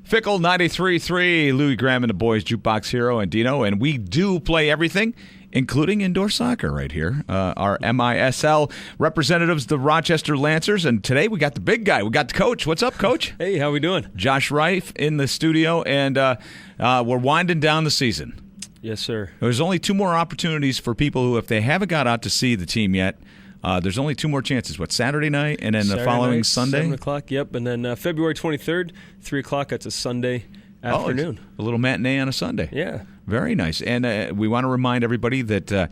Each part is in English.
Fickle 93.3, Louis Graham and the boys, Jukebox Hero and Dino, and we do play everything, including indoor soccer right here. Our MISL representatives, the Rochester Lancers, and today we got the big guy. We got the coach. What's up, Coach? Hey, how we doing? Josh Rife in the studio, and we're winding down the season. Yes, sir. There's only two more opportunities for people who, if they haven't got out to see the team yet, there's only two more chances. What, Saturday night and then Saturday the following night, Sunday? 7 o'clock, yep. And then February 23rd, 3 o'clock, that's a Sunday afternoon. A little matinee on a Sunday. Yeah. Very nice. And we want to remind everybody that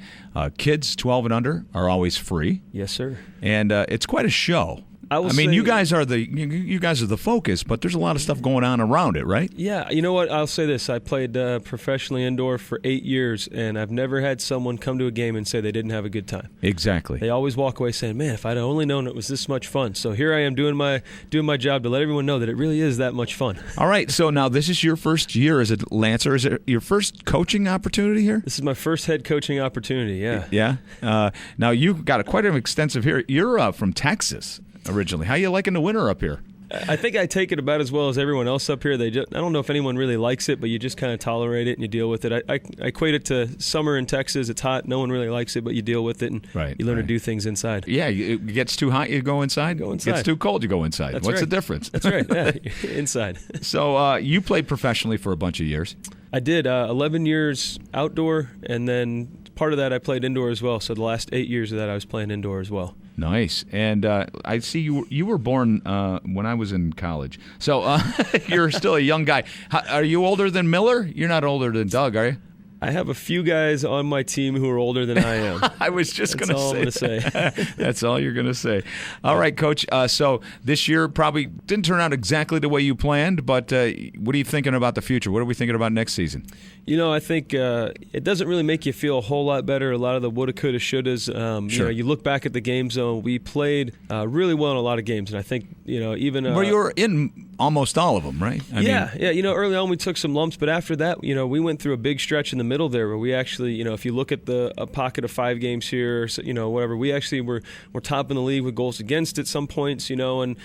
kids 12 and under are always free. Yes, sir. And it's quite a show. I mean, you guys are the focus, but there's a lot of stuff going on around it, right? Yeah, you know what? I'll say this. I played professionally indoor for 8 years, and I've never had someone come to a game and say they didn't have a good time. Exactly. They always walk away saying, man, if I'd only known it was this much fun. So here I am doing my job to let everyone know that it really is that much fun. All right, so now this is your first year as a Lancer. Is it your first coaching opportunity here? This is my first head coaching opportunity, yeah. Yeah? Now, you've got quite an extensive here. You're from Texas originally. How you liking the winter up here? I think I take it about as well as everyone else up here. I don't know if anyone really likes it, but you just kind of tolerate it and you deal with it. I equate it to summer in Texas. It's hot. No one really likes it, but you deal with it and you learn to do things inside. Yeah, it gets too hot, you go inside? Go inside. It gets too cold, you go inside. That's What's right. the difference? That's right, yeah, inside. So you played professionally for a bunch of years. I did, 11 years outdoor, and then part of that I played indoor as well. So the last 8 years of that I was playing indoor as well. Nice. And I see you were born when I was in college. So you're still a young guy. Are you older than Miller? You're not older than Doug, are you? I have a few guys on my team who are older than I am. I was just going to say. That's all I'm going to say. That's all you're going to say. All right, Coach. So this year probably didn't turn out exactly the way you planned, but what are you thinking about the future? What are we thinking about next season? You know, I think it doesn't really make you feel a whole lot better. A lot of the woulda, coulda, shouldas. Sure. You know, you look back at the game zone. We played really well in a lot of games, and I think even well, you were in almost all of them, right? Yeah. You know, early on we took some lumps, but after that, we went through a big stretch in the middle there where we actually, if you look at a pocket of 5 games here, whatever, we actually were top in the league with goals against at some points, and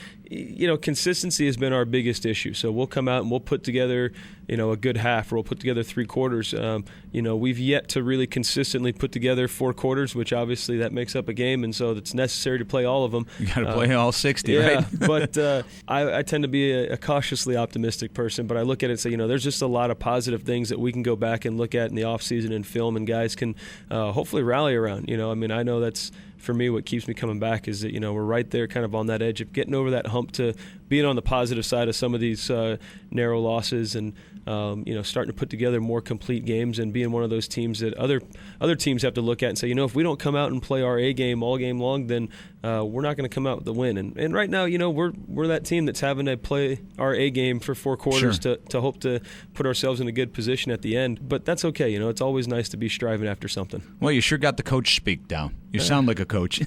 consistency has been our biggest issue. So we'll come out and we'll put together, a good half, or we'll put together 3 quarters. We've yet to really consistently put together 4 quarters, which obviously that makes up a game, and so it's necessary to play all of them. You got to play all 60, yeah, right? But I tend to be a cautiously optimistic person, but I look at it and say, there's just a lot of positive things that we can go back and look at in the offseason and film, and guys can hopefully rally around. I know that's, for me, what keeps me coming back is that, we're right there kind of on that edge of getting over that hump to being on the positive side of some of these narrow losses and, starting to put together more complete games and being one of those teams that other teams have to look at and say, if we don't come out and play our A game all game long, then we're not going to come out with the win. And right now, we're that team that's having to play our A game for 4 quarters to hope to put ourselves in a good position at the end. But that's okay. It's always nice to be striving after something. Well, you sure got the coach speak down. You sound like a coach.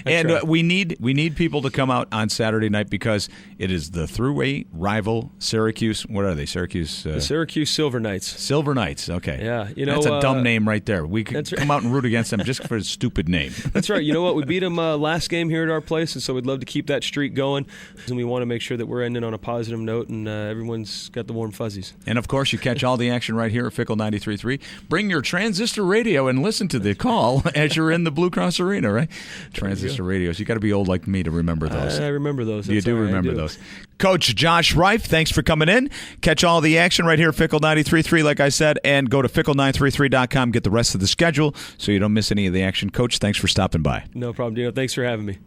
And we need people to come out on Saturday night because it is the throughway rival Syracuse. What are they? Syracuse. The Syracuse Silver Knights. Silver Knights. Okay. Yeah. That's a dumb name right there. We could come out and root against them just for a stupid name. That's right. You know what? We beat them last game here at our place, and so we'd love to keep that streak going. And we want to make sure that we're ending on a positive note, and everyone's got the warm fuzzies. And of course, you catch all the action right here at Fickle 93.3. Bring your transistor radio and listen to the call as you're in the Blue Cross Arena, right? Transistor radios. You got to be old like me to remember those. I remember those. You do remember those. Coach Josh Rife, thanks for coming in. Catch all the action right here at Fickle 93.3, like I said, and go to fickle933.com. Get the rest of the schedule so you don't miss any of the action. Coach, thanks for stopping by. No problem, Dino. Thanks for having me.